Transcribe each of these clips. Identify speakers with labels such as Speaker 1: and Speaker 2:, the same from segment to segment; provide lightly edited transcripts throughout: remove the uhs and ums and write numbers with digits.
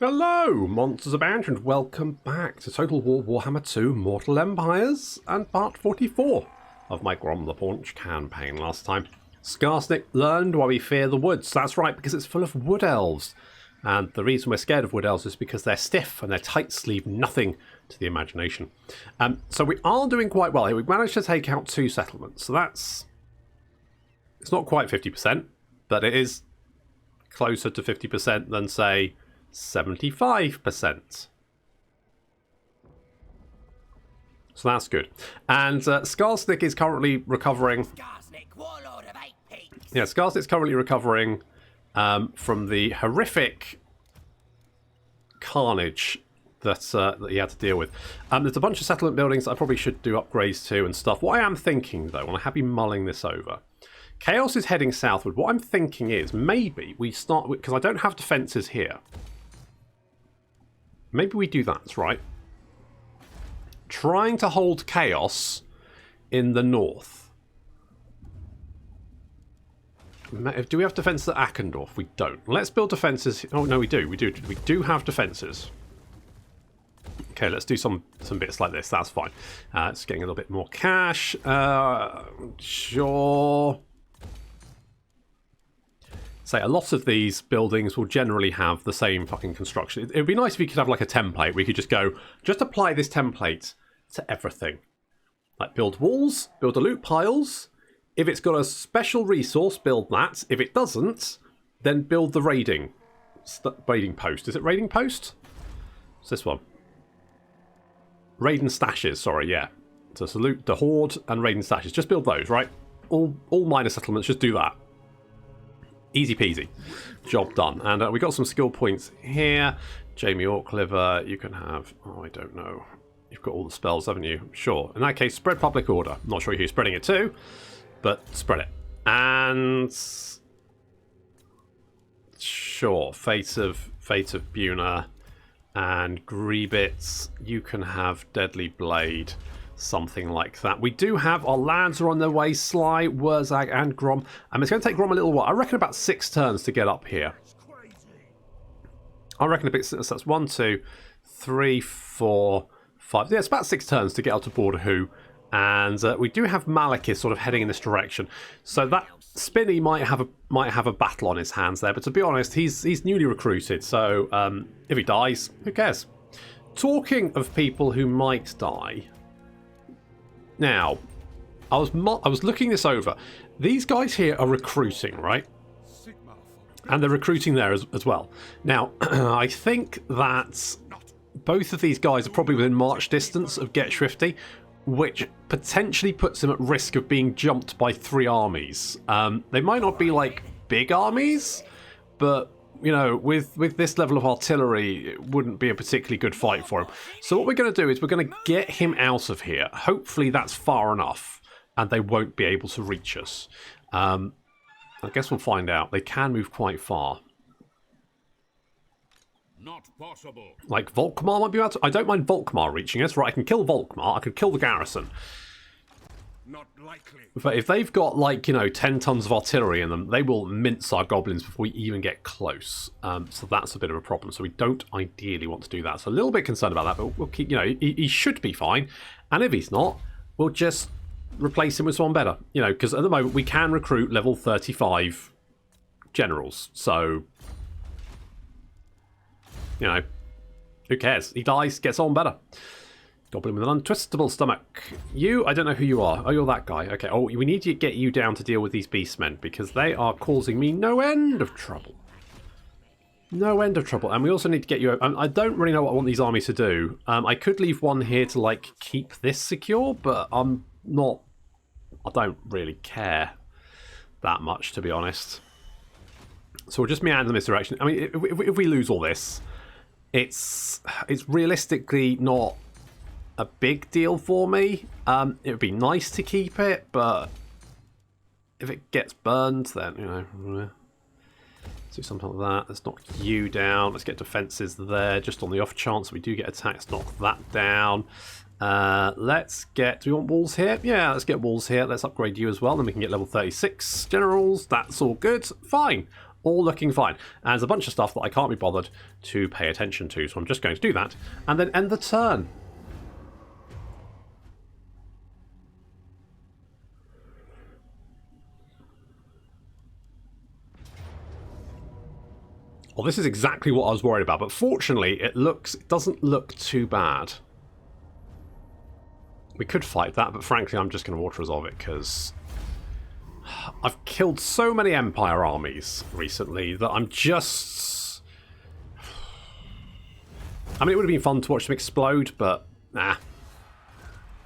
Speaker 1: Hello, MonstersAbound, and welcome back to Total War Warhammer 2 Mortal Empires and part 44 of my Grom the Paunch campaign. Last time, Skarsnik learned why we fear the woods. That's right, because it's full of wood elves. And the reason we're scared of wood elves is because they're stiff and their tights leave nothing to the imagination. So we are doing quite well here. We've managed to take out 2 settlements. So that's... it's not quite 50%, but it is closer to 50% than, say, 75%. So that's good. And Skarsnik is currently recovering. Yeah, Skarsnik's currently recovering from the horrific carnage that he had to deal with. There's a bunch of settlement buildings that I probably should do upgrades to and stuff. What I am thinking, though, and I have been mulling this over, Chaos is heading southward. What I'm thinking is maybe we start with, because I don't have defences here. Maybe we do that, right? Trying to hold Chaos in the north. Do we have defences at Ackendorf? We don't. Let's build defences. Oh, no, we do. We do have defences. Okay, let's do some bits like this. That's fine. It's getting a little bit more cash. Sure. Say a lot of these buildings will generally have the same fucking construction. It would be nice if you could have like a template. We could just go, just apply this template to everything. Like build walls, build the loot piles. If it's got a special resource, build that. If it doesn't, then build the raiding post. Is it raiding post? It's this one. Raiding stashes, sorry, yeah. So salute the horde and raiding stashes. Just build those, right? All minor settlements, just do that. Easy peasy. Job done. And we got some skill points here. Jamie Orkliver, you can have... oh, I don't know. You've got all the spells, haven't you? Sure. In that case, spread public order. Not sure who you're spreading it to, but spread it. And... sure. Fate of Buna and Grebitz. You can have Deadly Blade. Something like that. We do have our lads are on their way. Sly, Wurzag, and Grom. It's going to take Grom a little while. I reckon about 6 turns to get up here. I reckon a bit. So that's 1, 2, 3, 4, 5. Yeah, it's about 6 turns to get out to Borderhoo. And we do have Malekith sort of heading in this direction. So that Spinny might have a battle on his hands there. But to be honest, he's newly recruited. So if he dies, who cares? Talking of people who might die. Now, I was looking this over. These guys here are recruiting, right? And they're recruiting there as well. Now, I think that both of these guys are probably within march distance of Get Shrifty, which potentially puts him at risk of being jumped by 3 armies. They might not be like big armies, but you know, with this level of artillery, it wouldn't be a particularly good fight for him. So what we're going to do is we're going to get him out of here. Hopefully that's far enough, and they won't be able to reach us. I guess we'll find out. They can move quite far.
Speaker 2: Not possible.
Speaker 1: Like Volkmar might be able to... I don't mind Volkmar reaching us. Right, I can kill Volkmar. I could kill the garrison.
Speaker 2: Not likely.
Speaker 1: But if they've got, like, you know, 10 tons of artillery in them, they will mince our goblins before we even get close. So that's a bit of a problem. So we don't ideally want to do that. So a little bit concerned about that, but we'll keep, you know, he should be fine. And if he's not, we'll just replace him with someone better. You know, because at the moment we can recruit level 35 generals. So, you know, who cares? He dies, gets on better. Goblin with an untwistable stomach. You, I don't know who you are. Oh, you're that guy. Okay. Oh, we need to get you down to deal with these beastmen because they are causing me no end of trouble. No end of trouble. And we also need to get you... I don't really know what I want these armies to do. I could leave one here to, like, keep this secure, but I'm not... I don't really care that much, to be honest. So we'll just meander in this direction. I mean, if we lose all this, it's realistically not a big deal for me. It would be nice to keep it, but if it gets burned, then, you know, let's do something like that. Let's knock you down. Let's get defences there, just on the off chance we do get attacked. Knock that down. Let's get... do we want walls here? Yeah, let's get walls here. Let's upgrade you as well. Then we can get level 36 generals. That's all good. Fine. All looking fine. And there's a bunch of stuff that I can't be bothered to pay attention to, so I'm just going to do that and then end the turn. Well, this is exactly what I was worried about, but fortunately it doesn't look too bad. We could fight that, but frankly I'm just going to water resolve it because I've killed so many Empire armies recently that I'm just... I mean, it would have been fun to watch them explode, but nah.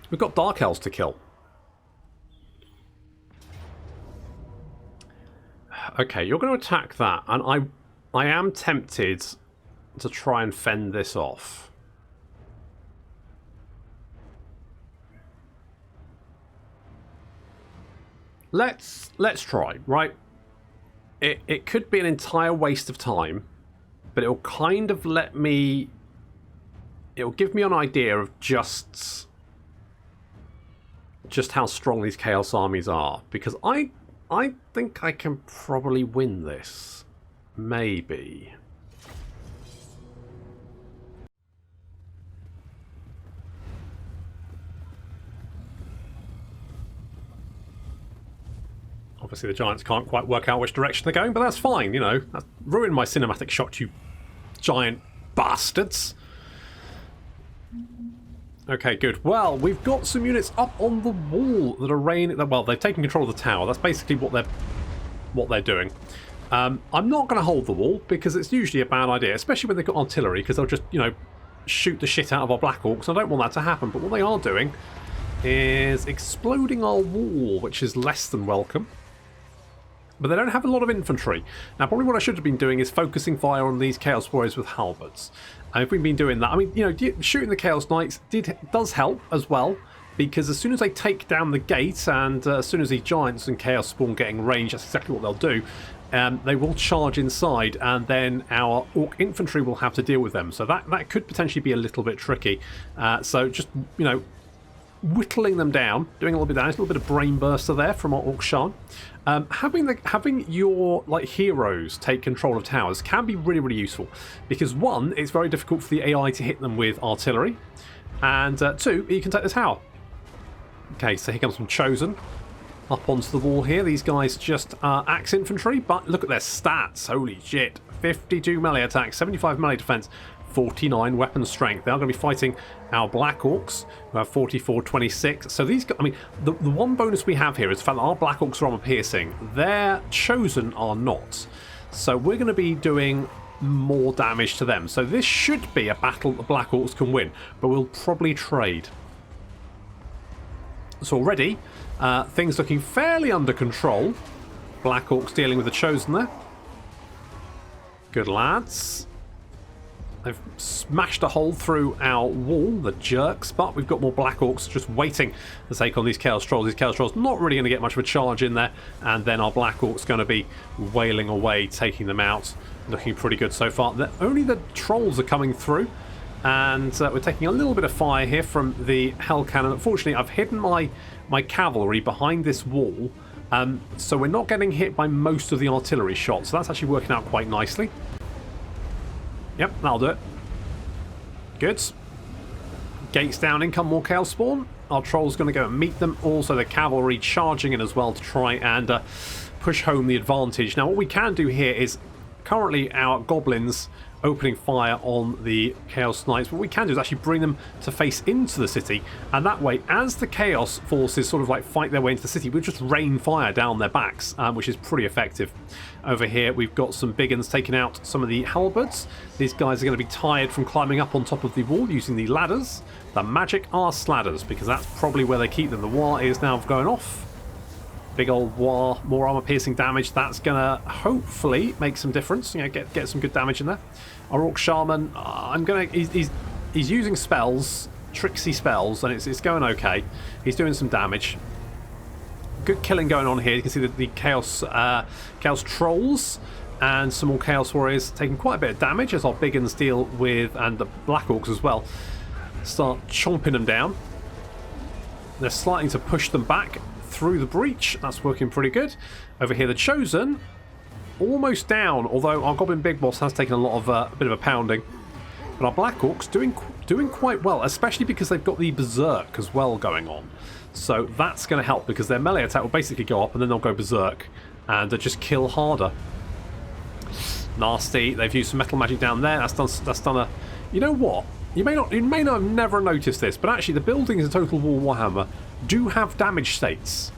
Speaker 1: We've got Dark Elves to kill. Okay, you're going to attack that, and I am tempted to try and fend this off. Let's try, right? It could be an entire waste of time, but it'll kind of let me... It'll give me an idea of just how strong these Chaos armies are, because I think I can probably win this. Maybe. Obviously the Giants can't quite work out which direction they're going, but that's fine, you know. That ruined my cinematic shot, you giant bastards. Okay, good. Well, we've got some units up on the wall that are raining... Well, they've taken control of the tower. That's basically what they're doing. I'm not going to hold the wall, because it's usually a bad idea, especially when they've got artillery, because they'll just, you know, shoot the shit out of our Black Orcs. I don't want that to happen, but what they are doing is exploding our wall, which is less than welcome. But they don't have a lot of infantry. Now, probably what I should have been doing is focusing fire on these Chaos Warriors with halberds. And if we've been doing that, I mean, you know, shooting the Chaos Knights does help as well, because as soon as they take down the gate, and as soon as these Giants and Chaos Spawn get in range, that's exactly what they'll do. They will charge inside, and then our Orc infantry will have to deal with them. So that could potentially be a little bit tricky. So just, you know, whittling them down, doing a little bit of damage, a little bit of brain burster there from our Orc Shan. Having your heroes take control of towers can be really, really useful, because one, it's very difficult for the AI to hit them with artillery, and two, you can take the tower. Okay, so here comes some Chosen up onto the wall here. These guys just axe infantry, but look at their stats. Holy shit. 52 melee attack, 75 melee defense, 49 weapon strength. They are going to be fighting our Black Orcs, who have 44, 26. So these guys, I mean, the one bonus we have here is the fact that our Black Orcs are armor piercing. Their Chosen are not. So we're going to be doing more damage to them. So this should be a battle that the Black Orcs can win, but we'll probably trade. So already, things looking fairly under control. Black Orcs dealing with the Chosen there. Good lads. They've smashed a hole through our wall, the jerks, but we've got more Black Orcs just waiting to take on these Chaos Trolls. These Chaos Trolls not really going to get much of a charge in there, and then our Black Orcs going to be wailing away, taking them out. Looking pretty good so far. Only the Trolls are coming through, and we're taking a little bit of fire here from the Hell Cannon. Unfortunately, I've hidden my cavalry behind this wall, so we're not getting hit by most of the artillery shots, so that's actually working out quite nicely. Yep, that'll do it. Good. Gates down in, come more Chaos Spawn. Our Troll's going to go and meet them. Also, the cavalry charging in as well to try and push home the advantage. Now, what we can do here is currently our Goblins opening fire on the Chaos Knights. What we can do is actually bring them to face into the city, and that way, as the Chaos forces sort of like fight their way into the city, we'll just rain fire down their backs, which is pretty effective. Over here, we've got some big uns taking out some of the halberds. These guys are going to be tired from climbing up on top of the wall using the ladders, the magic arse ladders, because that's probably where they keep them. The war is now going off. Big old war, more armor piercing damage. That's gonna hopefully make some difference. You know, get some good damage in there. Our Orc Shaman, he's using spells, tricksy spells, and it's going okay. He's doing some damage. Good killing going on here. You can see the Chaos Trolls and some more Chaos Warriors taking quite a bit of damage as our big uns deal with, and the Black Orcs as well, start chomping them down. They're starting to push them back through the breach. That's working pretty good. Over here, the Chosen almost down, although our Goblin Big Boss has taken a lot of a bit of a pounding. But our Black Orcs doing quite well, especially because they've got the Berserk as well going on. So that's going to help, because their melee attack will basically go up and then they'll go Berserk and just kill harder. Nasty. They've used some metal magic down there. That's done a... You know what? You may not have never noticed this, but actually the buildings in Total War Warhammer do have damage states.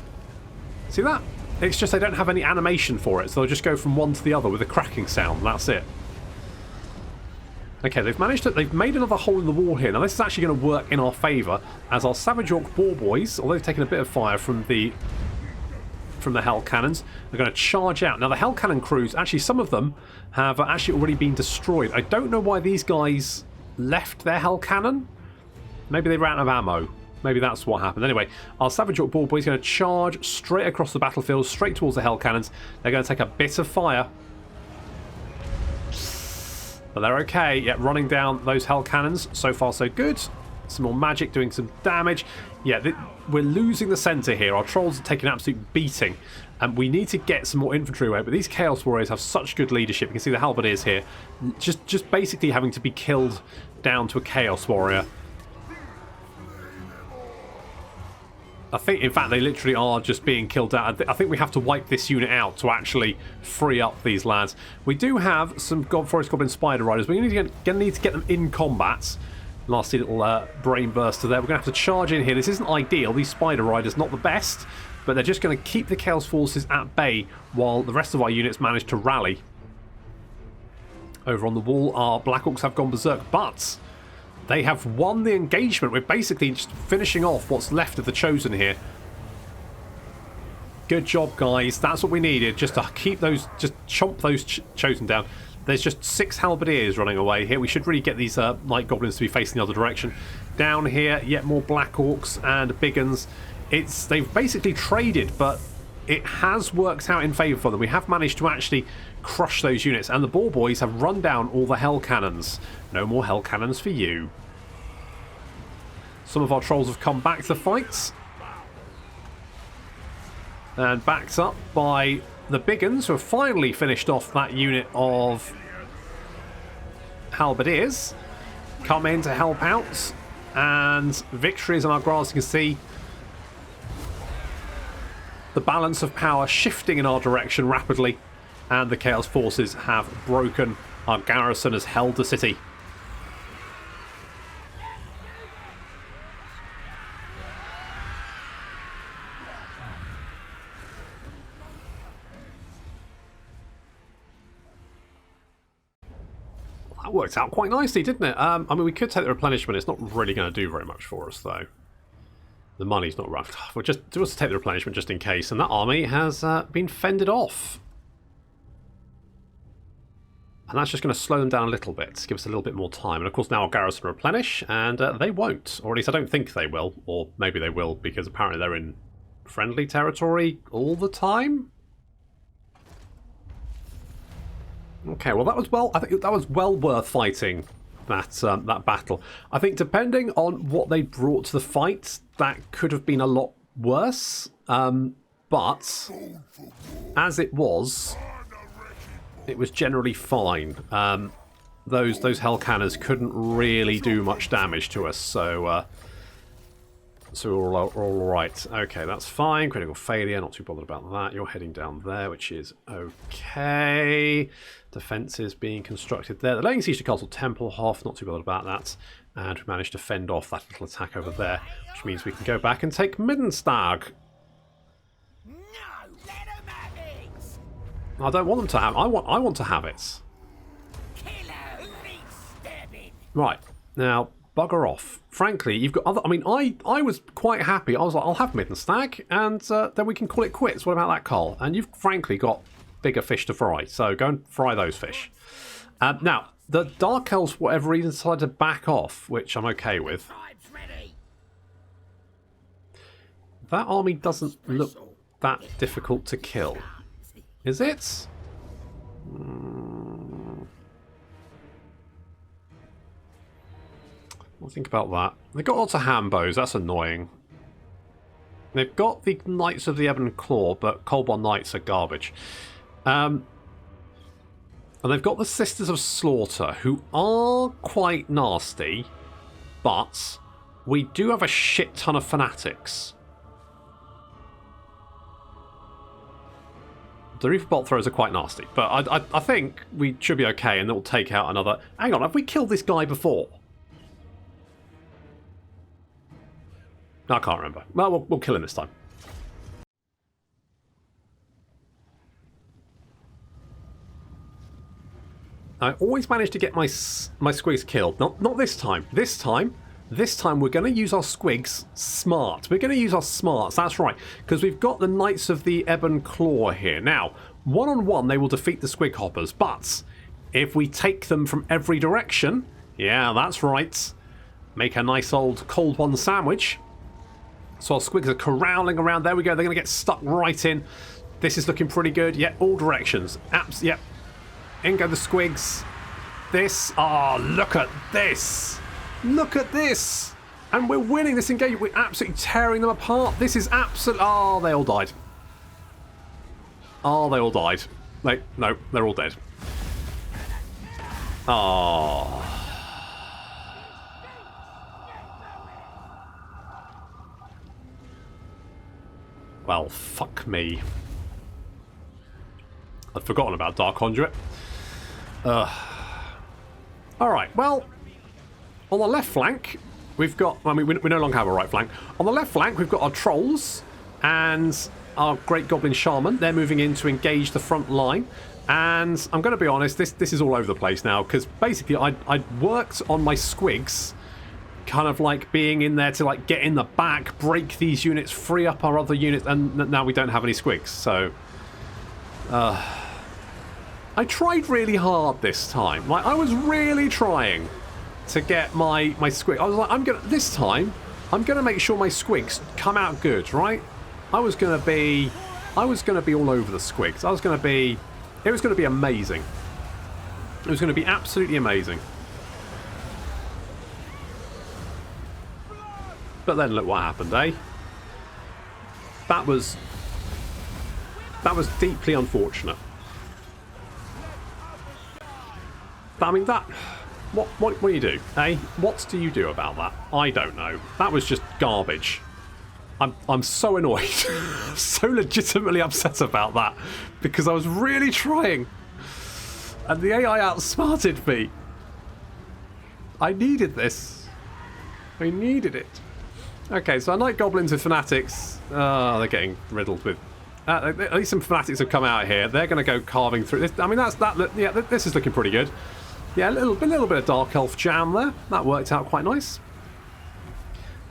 Speaker 1: See that? It's just they don't have any animation for it, so they'll just go from one to the other with a cracking sound. That's it. Okay, they've made another hole in the wall here. Now this is actually going to work in our favour, as our Savage Orc Boar Boys, although they've taken a bit of fire from the Hell Cannons, are going to charge out. Now the Hell Cannon crews, actually some of them have actually already been destroyed. I don't know why these guys left their Hell Cannon. Maybe they ran out of ammo. Maybe that's what happened. Anyway, our Savage Orc Boar Boys are going to charge straight across the battlefield, straight towards the Hell Cannons. They're going to take a bit of fire. But they're okay. Yeah, running down those Hell Cannons. So far, so good. Some more magic doing some damage. Yeah, we're losing the centre here. Our trolls are taking an absolute beating. And we need to get some more infantry away. But these Chaos Warriors have such good leadership. You can see the halberdiers here. Just basically having to be killed down to a Chaos Warrior. I think, in fact, they literally are just being killed out. I think we have to wipe this unit out to actually free up these lads. We do have some Forest Goblin Spider Riders. We're going to need to get them in combat. Nasty little brain burster there. We're going to have to charge in here. This isn't ideal. These Spider Riders, not the best. But they're just going to keep the Chaos Forces at bay while the rest of our units manage to rally. Over on the wall, our Black Orcs have gone berserk. But they have won the engagement. We're basically just finishing off what's left of the Chosen here. Good job, guys. That's what we needed. Just to keep those, just chomp those Chosen down. There's just 6 halberdiers running away here. We should really get these Night Goblins to be facing the other direction. Down here, yet more Black Orcs and Big Uns. They've basically traded, but it has worked out in favour for them. We have managed to actually crush those units, and the Boar Boys have run down all the Hell Cannons. No more Hell Cannons for you. Some of our trolls have come back to the fights. And backed up by the Big Uns, who have finally finished off that unit of halberdiers. Come in to help out. And victories on our grass. You can see the balance of power shifting in our direction rapidly. And the Chaos Forces have broken. Our garrison has held the city. That worked out quite nicely, didn't it? I mean, we could take the replenishment. It's not really going to do very much for us, though. The money's not rough. We'll just take the replenishment just in case. And that army has been fended off. And that's just going to slow them down a little bit, give us a little bit more time. And of course now our garrison replenish, and they won't. Or at least I don't think they will. Or maybe they will, because apparently they're in friendly territory all the time. Okay, well I think that was well worth fighting, that battle. I think depending on what they brought to the fight, that could have been a lot worse. But as it was generally fine. Those Hell Cannons couldn't really do much damage to us, so we're all right. Okay, that's fine. Critical failure, not too bothered about that. You're heading down there, which is okay. Defences being constructed there. The laying siege to Castle Templehof, not too bothered about that. And we managed to fend off that little attack over there, which means we can go back and take Middenstag. I don't want them to have. I want to have it. Right now, bugger off. Frankly, you've got other. I mean, I was quite happy. I was like, I'll have Middenstag, and then we can call it quits. What about that, Carl? And you've frankly got bigger fish to fry, so go and fry those fish. Now, the Dark Elves, for whatever reason, decided to back off, which I'm okay with. That army doesn't look that difficult to kill. Is it? I'll think about that. They've got lots of hambos, that's annoying. They've got the Knights of the Ebon Claw, but Colborne Knights are garbage. And they've got the Sisters of Slaughter, who are quite nasty, but we do have a shit ton of fanatics. The Reaper Bolt Throwers are quite nasty, but I think we should be okay, and it will take out another... Hang on, have we killed this guy before? I can't remember. Well, we'll kill him this time. I always manage to get my squigs killed. Not this time. This time we're going to use our squigs smart. We're going to use our smarts, that's right. Because we've got the Knights of the Ebon Claw here. Now, one-on-one they will defeat the squig hoppers. But if we take them from every direction, yeah, that's right. Make a nice old cold one sandwich. So our squigs are corralling around. There we go. They're going to get stuck right in. This is looking pretty good. Yeah, all directions. Yep. In go the squigs. This. Oh, look at this. Look at this. And we're winning this engagement. We're absolutely tearing them apart. This is absolute. Oh, they all died. Oh, they all died. No, they're all dead. Oh. Well, fuck me. I'd forgotten about Dark Conduit. Alright, well, on the left flank, we've got... I mean, we no longer have a right flank. On the left flank, we've got our Trolls and our Great Goblin Shaman. They're moving in to engage the front line. And I'm going to be honest, this is all over the place now, because basically I worked on my squigs, kind of like being in there to like get in the back, break these units, free up our other units, and now we don't have any squigs, so... I tried really hard this time. Like, I was really trying to get my squig. I was like, this time, I'm gonna make sure my squigs come out good, right? I was gonna be all over the squigs. It was gonna be amazing. It was gonna be absolutely amazing. But then look what happened, eh? That was deeply unfortunate. But I mean, what do you do, eh? What do you do about that? I don't know. That was just garbage. I'm so annoyed. So legitimately upset about that, because I was really trying and the AI outsmarted me. I needed this. I needed it. Okay, so I like goblins with fanatics. They're getting riddled with... at least some fanatics have come out here. They're going to go carving through this. I mean, yeah, this is looking pretty good. Yeah, a little bit of Dark Elf jam there. That worked out quite nice.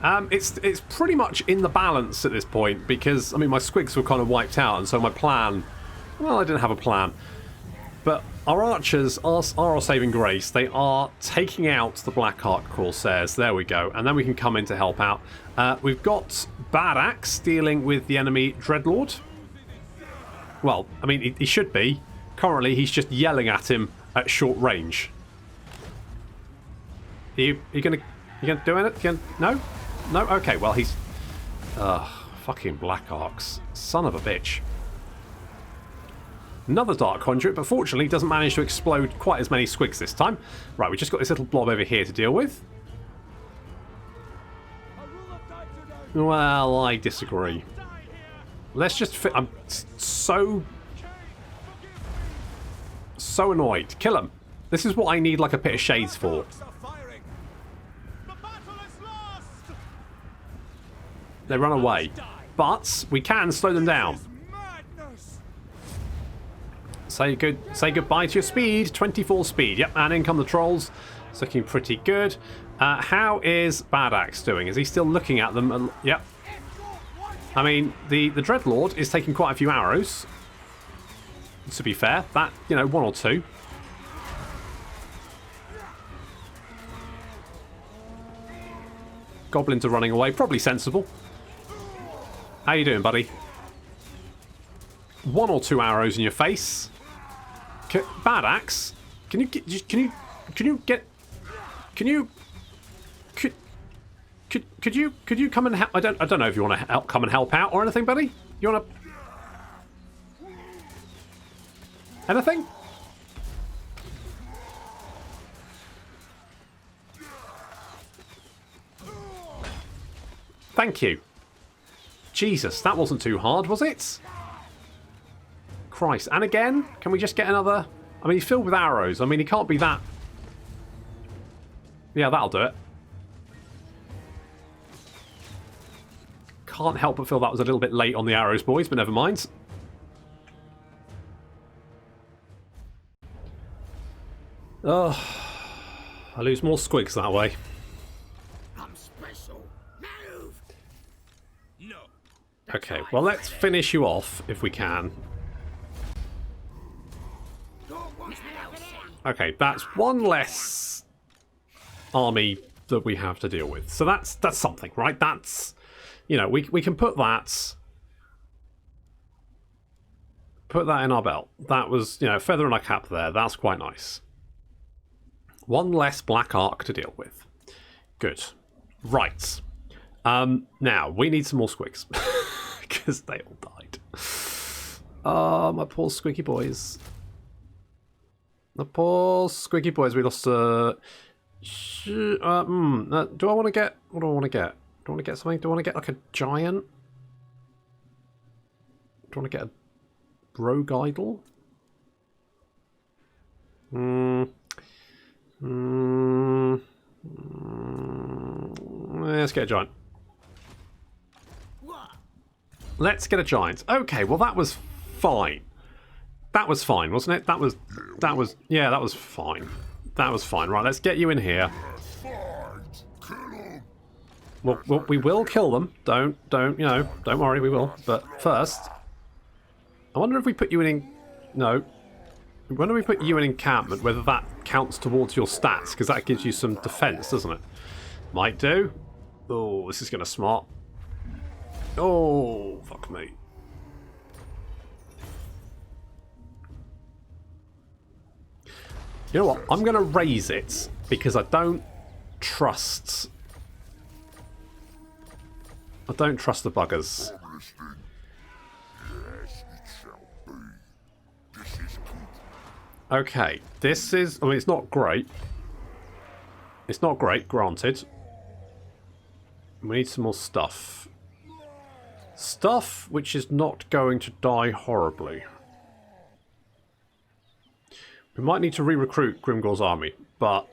Speaker 1: It's pretty much in the balance at this point, because, I mean, my squigs were kind of wiped out, and so my plan... Well, I didn't have a plan. But our archers are our saving grace. They are taking out the Blackheart Corsairs. There we go. And then we can come in to help out. We've got Bad Axe dealing with the enemy Dreadlord. Well, I mean, he should be. Currently, he's just yelling at him at short range. You gonna do it? No? No? Okay, well, he's... fucking Black Arcs. Son of a bitch. Another Dark Conduit, but fortunately doesn't manage to explode quite as many squigs this time. Right, we just got this little blob over here to deal with. Well, I disagree. Let's just... I'm so annoyed. Kill him. This is what I need like a pit of shades for. They run away. But we can slow them down. Say goodbye to your speed. 24 speed. Yep, and in come the trolls. It's looking pretty good. How is Bad Axe doing? Is he still looking at them? Yep. I mean, the Dreadlord is taking quite a few arrows. To be fair, that, you know, one or two. Goblins are running away. Probably sensible. How you doing, buddy? One or two arrows in your face. Bad Axe, can you come and help? I don't know if you want to come and help out or anything, buddy. You want to anything? Thank you. Jesus, that wasn't too hard, was it? Christ. And again, can we just get another... I mean, he's filled with arrows. I mean, he can't be that... Yeah, that'll do it. Can't help but feel that was a little bit late on the arrows, boys, but never mind. Oh, I lose more squigs that way.
Speaker 2: I'm special. Move. No.
Speaker 1: Okay, well, let's finish you off if we can. Okay, that's one less army that we have to deal with. So that's something, right? That's, you know, we can put that in our belt. That was, you know, feather in our cap there. That's quite nice. One less black arc to deal with. Good. Right. Now, we need some more squigs. Because they all died. Oh, my poor squiggy boys. The poor squiggy boys. We lost... do I want to get... What do I want to get? Do I want to get something? Do I want to get like a giant? Do I want to get a rogue idol? Let's get a giant. Let's get a giant. Okay, well that was fine. That was fine, wasn't it? That was fine. That was fine. Right, let's get you in here. Well, we will kill them. Don't worry, we will. But first, I wonder if we put you in... No. When we put you in encampment, whether that counts towards your stats, because that gives you some defense, doesn't it? Might do. Oh, this is going to smart. Oh, fuck me. You know what? I'm going to raise it because I don't trust... the buggers. Okay, this is... I mean, it's not great. It's not great, granted. We need some more stuff. Stuff which is not going to die horribly. We might need to re-recruit Grimgor's army, but...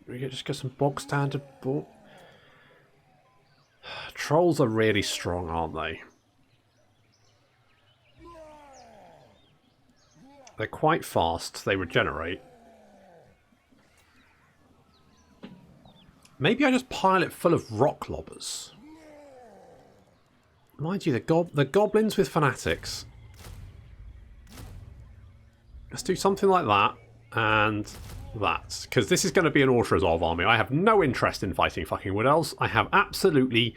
Speaker 1: we can just get some bog standard... Trolls are really strong, aren't they? They're quite fast. They regenerate. Maybe I just pile it full of rock lobbers. Mind you, the goblins with fanatics. Let's do something like that and that. Because this is going to be an Auto-Resolve army. I have no interest in fighting fucking Wood Elves. I have absolutely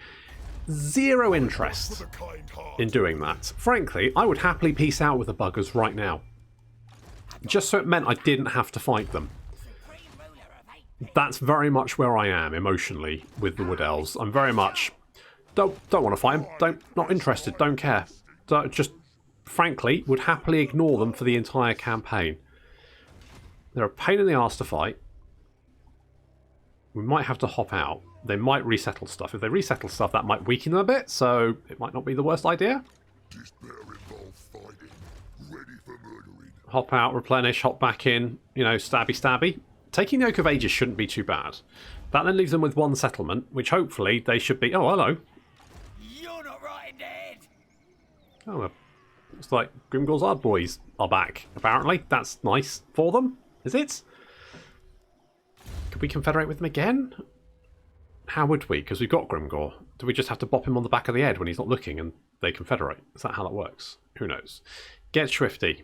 Speaker 1: zero interest in doing that. Frankly, I would happily peace out with the buggers right now. Just so it meant I didn't have to fight them. That's very much where I am emotionally with the Wood Elves. I'm very much don't want to fight them. Not interested. Don't care. Just frankly would happily ignore them for the entire campaign. They're a pain in the arse to fight. We might have to hop out. They might resettle stuff. If they resettle stuff, that might weaken them a bit. So it might not be the worst idea. Hop out, replenish, hop back in, you know, stabby stabby. Taking the Oak of Ages shouldn't be too bad. That then leaves them with one settlement, which hopefully they should be... Oh, hello.
Speaker 3: You're not right, Dad.
Speaker 1: Oh, well, looks like Grimgor's Ard boys are back, apparently. That's nice for them, is it? Could we confederate with them again? How would we? Because we've got Grimgor. Do we just have to bop him on the back of the head when he's not looking and they confederate? Is that how that works? Who knows? Get Swifty.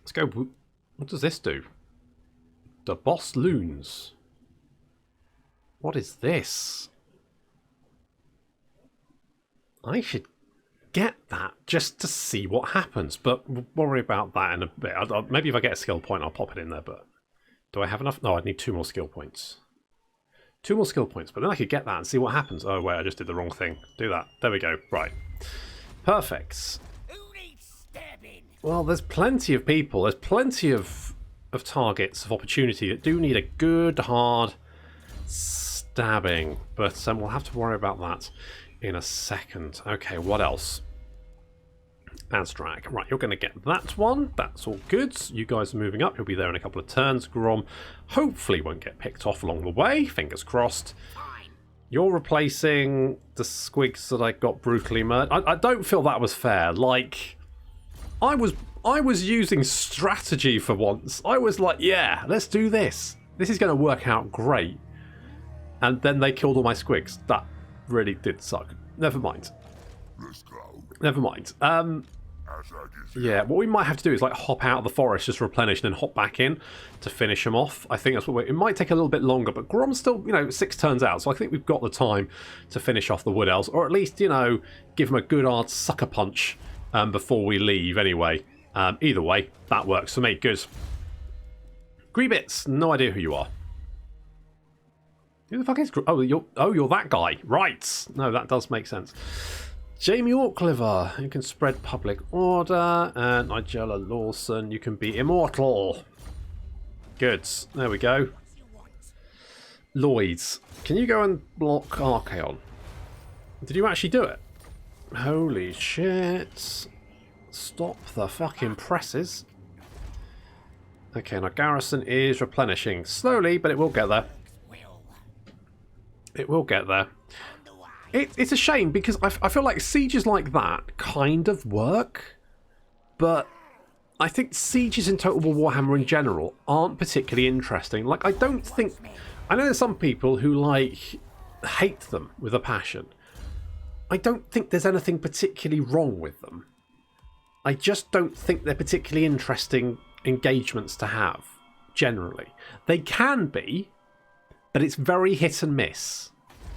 Speaker 1: Let's go. What does this do? The boss loons. What is this? I should get that just to see what happens, but we'll worry about that in a bit. Maybe if I get a skill point, I'll pop it in there, but do I have enough? No, I need 2 more skill points. 2 more skill points, but then I could get that and see what happens. Oh, wait, I just did the wrong thing. Do that. There we go. Right. Perfect. Well, there's plenty of people. There's plenty of targets of opportunity that do need a good, hard stabbing. But we'll have to worry about that in a second. Okay, what else? Azdrag. Right, you're going to get that one. That's all good. You guys are moving up. You'll be there in a couple of turns. Grom hopefully won't get picked off along the way. Fingers crossed. You're replacing the squigs that I got brutally murdered. I don't feel that was fair. Like, I was using strategy for once. I was like, yeah, let's do this. This is going to work out great. And then they killed all my squigs. That really did suck. Never mind.
Speaker 4: Let's go.
Speaker 1: Never mind. Yeah, what we might have to do is like hop out of the forest, just replenish, and then hop back in to finish them off. I think that's what it might take a little bit longer, but Grom's still, 6 turns out, so I think we've got the time to finish off the Wood Elves, or at least, give them a good hard sucker punch before we leave anyway. Either way, that works for me. Good. Gubbinz, no idea who you are. Who the fuck is you're that guy. Right. No, that does make sense. Jamie Orkliver, who can spread public order, and Nigella Lawson, you can be immortal. Good. There we go. Lloyds, can you go and block Archaon? Did you actually do it? Holy shit. Stop the fucking presses. Okay, now Garrison is replenishing. Slowly, but it will get there. It will get there. It's a shame because I feel like sieges like that kind of work, but I think sieges in Total War Warhammer in general aren't particularly interesting. Like, I know there's some people who hate them with a passion. I don't think there's anything particularly wrong with them. I just don't think they're particularly interesting engagements to have, generally. They can be, but it's very hit and miss.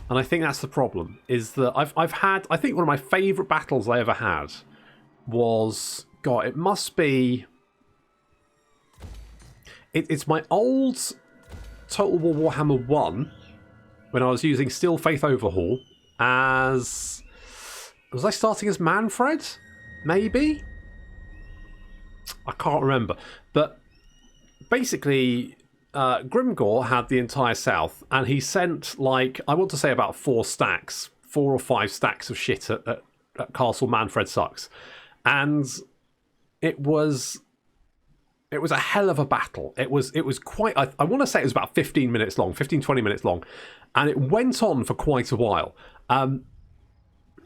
Speaker 1: And I think that's the problem, is that I've had, I think one of my favourite battles I ever had was, God, it must be, it's my old Total War Warhammer 1, when I was using Steel Faith Overhaul, was I starting as Manfred? Maybe? I can't remember. But basically, Grimgor had the entire south, and he sent, I want to say about 4 or 5 stacks of shit at Castle Manfred Sucks. And it was a hell of a battle. It was quite, I want to say it was about 20 minutes long, and it went on for quite a while.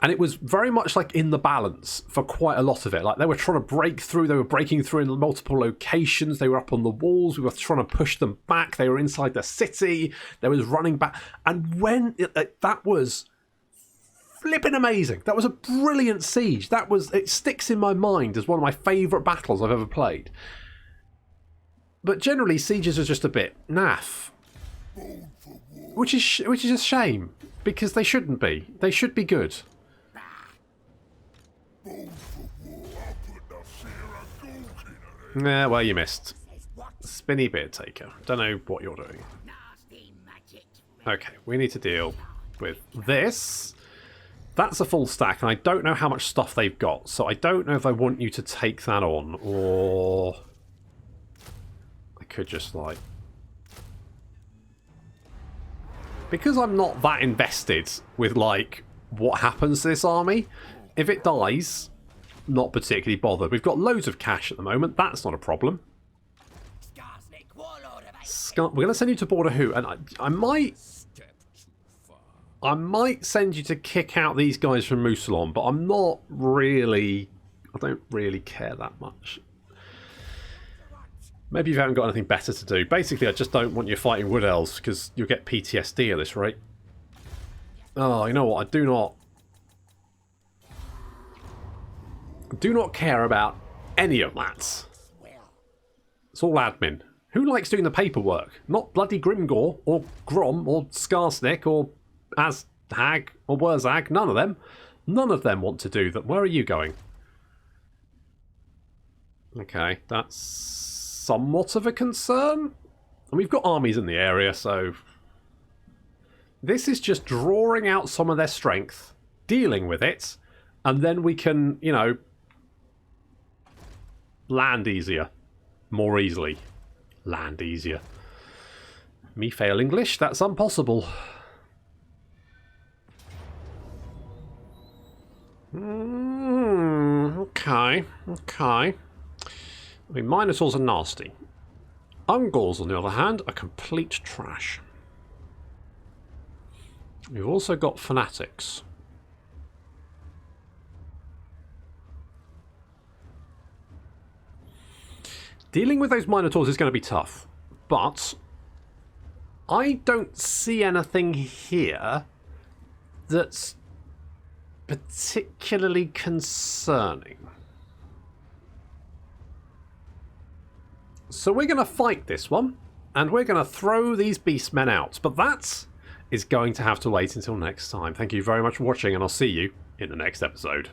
Speaker 1: And it was very much in the balance for quite a lot of it. They were trying to break through. They were breaking through in multiple locations. They were up on the walls. We were trying to push them back. They were inside the city. There was running back. And when that was flipping amazing. That was a brilliant siege. It sticks in my mind as one of my favourite battles I've ever played. But generally, sieges are just a bit naff. Which is a shame, because they shouldn't be. They should be good. Yeah, well, you missed. Spinny Beard Taker. Don't know what you're doing. Okay, we need to deal with this. That's a full stack, and I don't know how much stuff they've got, so I don't know if I want you to take that on, or I could just because I'm not that invested with what happens to this army. If it dies, not particularly bothered. We've got loads of cash at the moment. That's not a problem. We're going to send you to Border Who, and I might send you to kick out these guys from Moussalon, but I'm not really. I don't really care that much. Maybe you haven't got anything better to do. Basically, I just don't want you fighting Wood Elves because you'll get PTSD at this rate. Oh, you know what? I do not care about any of that. It's all admin. Who likes doing the paperwork? Not bloody Grimgor, or Grom, or Skarsnik, or Azhag, or Wurzag. None of them. None of them want to do that. Where are you going? Okay, that's somewhat of a concern. And we've got armies in the area, so this is just drawing out some of their strength, dealing with it, and then we can, land easier. More easily. Land easier. Me fail English? That's impossible. Okay. I mean, Minotaurs are nasty. Ungors, on the other hand, are complete trash. We've also got Fanatics. Dealing with those Minotaurs is going to be tough, but I don't see anything here that's particularly concerning. So we're going to fight this one, and we're going to throw these beastmen out, but that is going to have to wait until next time. Thank you very much for watching, and I'll see you in the next episode.